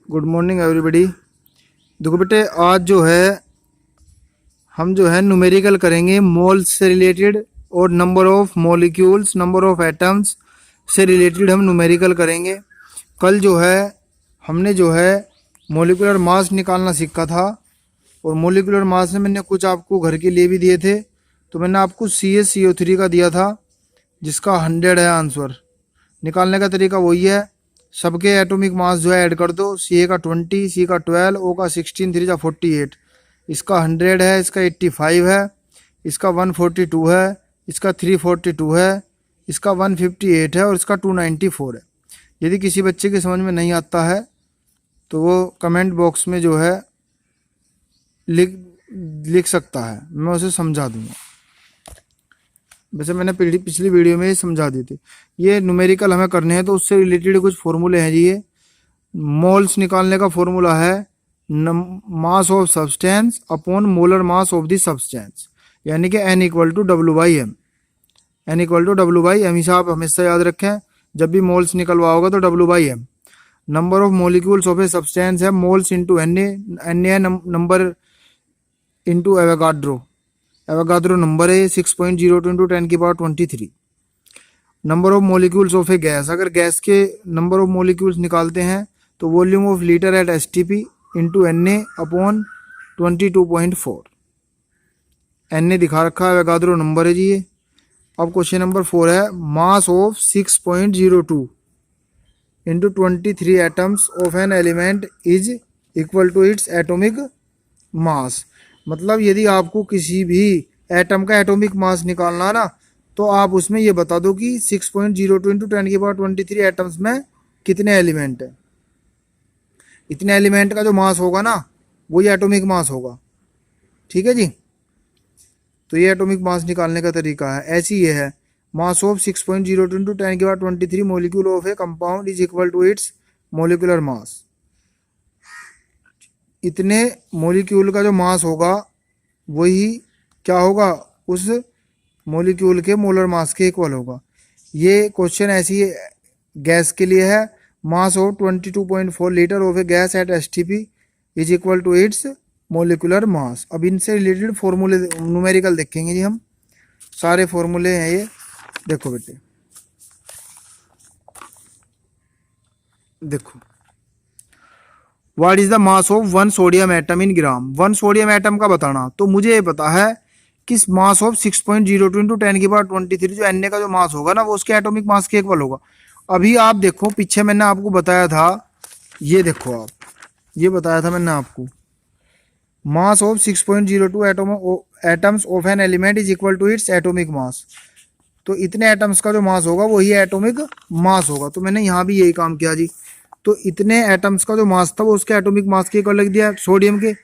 Good morning everybody. देखो बेटे, आज जो है हम जो है न्यूमेरिकल करेंगे मोल्स से रिलेटेड और number of molecules, number of atoms से रिलेटेड हम न्यूमेरिकल करेंगे। कल जो है हमने जो है मोलिकुलर मास निकालना सीखा था और मोलिकुलर मास में मैंने कुछ आपको घर के लिए भी दिए थे। तो मैंने आपको CaCO3 का दिया था जिसका 100 है आंसर। निकालने का तरीका वही है, सबके एटॉमिक मास जो है ऐड कर दो। Ca का 20, C का 12, O का 16, 3 जा 48, इसका 100 है, इसका 85 है, इसका 142 है, इसका 342 है, इसका 158 है और इसका 294 है। यदि किसी बच्चे के समझ में नहीं आता है तो वो कमेंट बॉक्स में जो है लिख सकता है, मैं उसे समझा दूंगा। वैसे मैंने पिछली वीडियो में ही समझा दी थी। ये न्यूमेरिकल हमें करने हैं तो उससे रिलेटेड कुछ फॉर्मूले हैं जी। ये मोल्स निकालने का फॉर्मूला है mass of substance upon molar mass of the substance, यानी कि N equal to W/M। N equal to W/M ही आप हमेशा याद रखें, जब भी मोल्स निकलवाओगे तो W/M। Number of molecules of a substance है moles into Na number into Avogadro. Avogadro number है 6.02 इंटू 10 की power 23। Number of molecules of a gas, अगर गैस के नंबर ऑफ मॉलिक्यूल्स निकालते हैं तो volume of litre at STP into Na upon 22.4। Na दिखा रखा है, एवोगाड्रो नंबर है जी ये। अब क्वेश्चन नंबर 4 है mass of 6.02 into 23 atoms of an element is equal to its atomic mass. मतलब यदि आपको किसी भी एटम का एटॉमिक मास निकालना ना तो आप उसमें ये बता दो कि 6.02 इंटू 10 की पावर 23 एटम्स में कितने एलिमेंट है। इतने एलिमेंट का जो मास होगा ना वही एटॉमिक मास होगा। ठीक है जी। तो ये एटॉमिक मास निकालने का तरीका है। ऐसी ये है मास ऑफ 6.02 इंटू 10 की power 23 molecule of a compound is equal to its molecular mass. इतने मॉलिक्यूल का जो मास होगा वही क्या होगा, उस मॉलिक्यूल के मोलर मास के इक्वल होगा। ये क्वेश्चन ऐसी गैस के लिए है। Mass of 22.4 litre of a gas at STP is equal to its molecular mass. अब इनसे रिलेटेड फॉर्मूले न्यूमेरिकल देखेंगे जी हम। सारे फॉर्मूले हैं ये, देखो बेटे। देखो, what is the mass of 1 sodium atom in gram. 1 sodium atom का बताना, तो मुझे ये पता है कि मास ऑफ 6.02 इंटू 10 की पावर 23 जो Na का जो मास होगा ना वो उसके एटॉमिक मास के इक्वल होगा। अभी आप देखो, पीछे मैंने आपको बताया था, ये देखो आप, ये बताया था मैंने आपको, mass of 6.02 atoms of an element is equal to its atomic mass. तो इतने एटम्स का जो मास होगा वही एटॉमिक मास होगा। तो मैंने यहाँ भी यही काम किया जी। तो इतने एटम्स का जो मास था वो उसके एटॉमिक मास के इक्वल लिख दिया सोडियम के।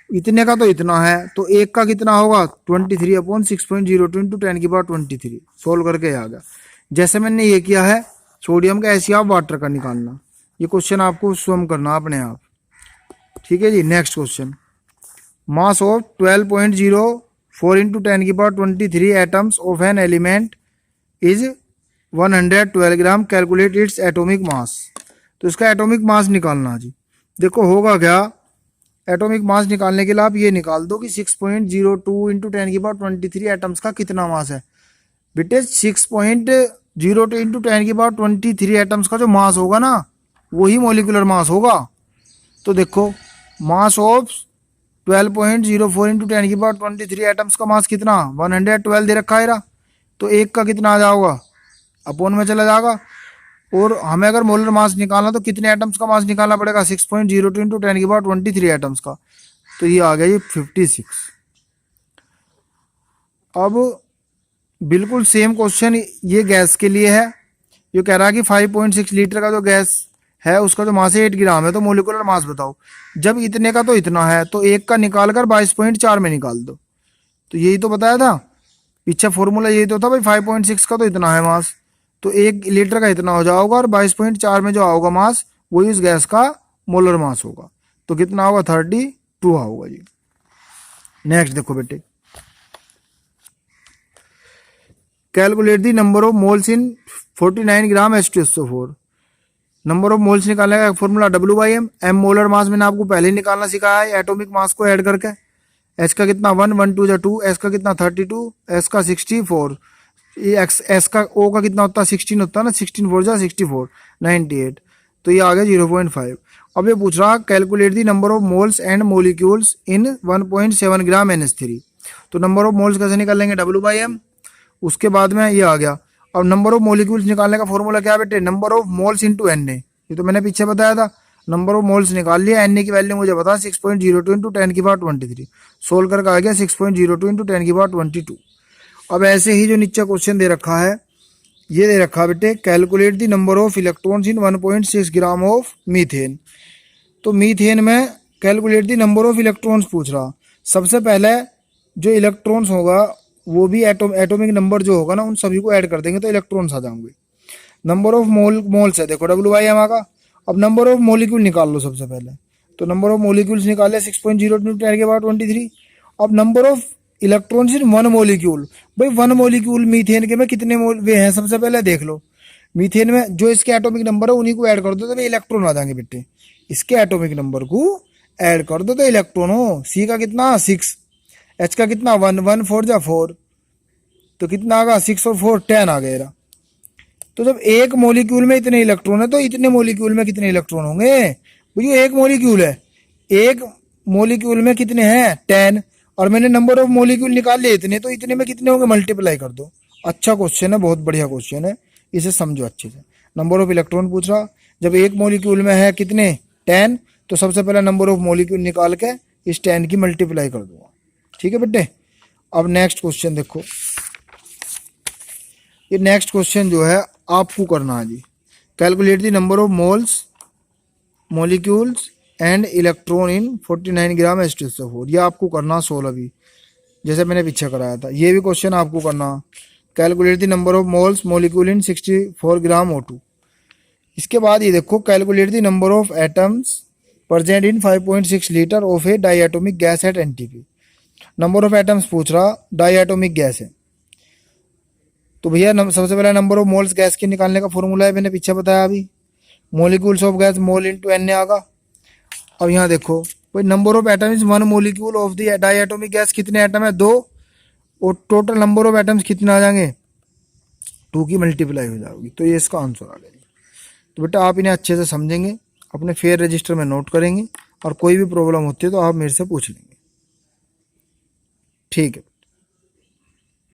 इतने का तो इतना है, तो एक का कितना होगा 23 अपॉन 6.02 इंटू 10 की पावर 23। सोल्व करके आ गया। जैसे मैंने ये किया है सोडियम का, ऐसे आप वाटर का निकालना। ये क्वेश्चन आपको स्वयं करना अपने आप। ठीक है जी। Next question, mass of 12.04 into 10 की power 23 atoms of an element is 112 gram, calculate its atomic mass. तो इसका एटॉमिक मास निकालना जी। देखो होगा क्या, एटॉमिक मास निकालने के लिए आप ये निकाल दो कि 6.02 इंटू 10 की पावर 23 एटम्स का कितना मास है। बेटे 6.02 इंटू 10 की पावर 23 एटम्स का जो मास होगा ना वही मॉलिक्यूलर मास होगा। तो देखो मास ऑफ 12.04 इंटू 10 की पावर 23 एटम्स का मास कितना 112 दे रखा है। तो एक का कितना आ जाएगा, अपोन में चला जाएगा। और हमें अगर मोलर मास निकालना तो कितने एटम्स का मास निकालना पड़ेगा 6.02 इंटू 10 की पावर 23 एटम्स का। तो ये आ गया जी 56। अब बिल्कुल सेम क्वेश्चन ये गैस के लिए है। ये कह रहा है कि 5.6 लीटर का जो गैस है उसका जो मास है 8 ग्राम है, तो मोलिकुलर मास बताओ। जब इतने का तो इतना है तो एक का निकाल कर 22.4 में निकाल दो। तो यही तो बताया था पीछे फॉर्मूला, यही तो था भाई 5.6 का तो इतना है मास, तो 1 लीटर का इतना हो जाएगा और 22.4 में जो आओगा मास वही उस गैस का मोलर मास होगा। तो कितना होगा 32 होगा जी। नेक्स्ट देखो बेटे, calculate the number of moles in 49 gram H2SO4। Number of moles निकालने का formula W/m। M molar mass मैंने आपको पहले ही निकालना सिखाया है एटॉमिक मास को ऐड करके। एच का कितना 1, 1 2 जा 2, एस का कितना 32, एस का 64, ये एक्स एस का ओ का कितना होता है 16 होता है ना, 16 4 जा 64, 98, तो ये आ गया 0.5। अब ये पूछ रहा calculate the number of moles and molecules in 1.7 gram NH3। तो नंबर ऑफ मोल्स कैसे निकालेंगे W/m, उसके बाद में ये आ गया। अब नंबर ऑफ मोलिक्यूल्स निकालने का फॉर्मूला क्या है बेटे, number of moles into Na। ये तो मैंने पीछे बताया था, नंबर ऑफ मोल्स निकाल लिया, Na की वैल्यू मुझे पता 6.02 इंटू 10⁻23, सोल्व करके आ गया 6.02 इंटू 10⁻22। अब ऐसे ही जो नीचे क्वेश्चन दे रखा है, ये दे रखा है बेटे calculate the number of electrons in 1.6 gram of methane. तो मीथेन में calculate the number of electrons पूछ रहा। सबसे पहले जो इलेक्ट्रॉन्स होगा वो भी एटॉमिक नंबर जो होगा ना उन सभी को ऐड कर देंगे तो इलेक्ट्रॉन्स आ जाएंगे। नंबर ऑफ मोल्स है देखो W/m आ। अब नंबर ऑफ मोलिक्यूल निकाल लो सबसे पहले, तो नंबर ऑफ मोलिक्यूल्स निकाले 6.02 10⁻23। अब number of electrons in 1 molecule, भाई 1 मोलिक्यूल मीथेन के में कितने मोल वे हैं सबसे पहले देख लो। मीथेन में जो इसके एटॉमिक नंबर है उन्हीं को ऐड कर दो तो इलेक्ट्रॉन आ जाएंगे बेटे। इसके एटॉमिक नंबर को ऐड कर दो तो इलेक्ट्रॉन हो। सी का कितना 6, एच का कितना 1, 1 4 जा 4, तो कितना आगा 6 और 4 10 आ गया। तो जब एक मोलिक्यूल में इतने इलेक्ट्रॉन है तो इतने मोलिक्यूल में कितने इलेक्ट्रॉन होंगे भैया, एक मोलिक्यूल है, एक मोलिक्यूल में कितने हैं 10, और मैंने नंबर ऑफ मोलिक्यूल निकाल लिए इतने, तो इतने में कितने होंगे मल्टीप्लाई कर दो। अच्छा क्वेश्चन है, बहुत बढ़िया क्वेश्चन है, इसे समझो अच्छे से। नंबर ऑफ इलेक्ट्रॉन पूछ रहा, जब एक मोलिक्यूल में है कितने 10, तो सबसे पहले नंबर ऑफ मोलिक्यूल निकाल के इस 10 की मल्टीप्लाई कर दूंगा। ठीक है बेटे। अब नेक्स्ट क्वेश्चन देखो, ये नेक्स्ट क्वेश्चन जो है आपको करना है जी, calculate the number of moles molecules and electron in 49 gram H2SO4। ये आपको करना 16 भी, जैसे मैंने पीछे कराया था। ये भी क्वेश्चन आपको करना, calculate the number of moles molecule in 64 gram O2। इसके बाद ये देखो calculate the number of atoms present in 5.6 litre of A diatomic gas at NTP। Number of atoms पूछ रहा, डाइएटोमिक गैस है, तो भैया सबसे पहले नंबर ऑफ मोल्स गैस के निकालने का फॉर्मूला है, मैंने पीछे बताया अभी, molecules of gas mole into Na आगा। अब यहाँ देखो भाई number of atom is 1 molecule of the diatomic gas, कितने एटम है 2, और टोटल नंबर ऑफ एटम्स कितने आ जाएंगे 2 की मल्टीप्लाई हो जाएगी, तो ये इसका आंसर आ गया। तो बेटा आप इन्हें अच्छे से समझेंगे, अपने फेयर रजिस्टर में नोट करेंगे, और कोई भी प्रॉब्लम होती है तो आप मेरे से पूछ लेंगे। ठीक है।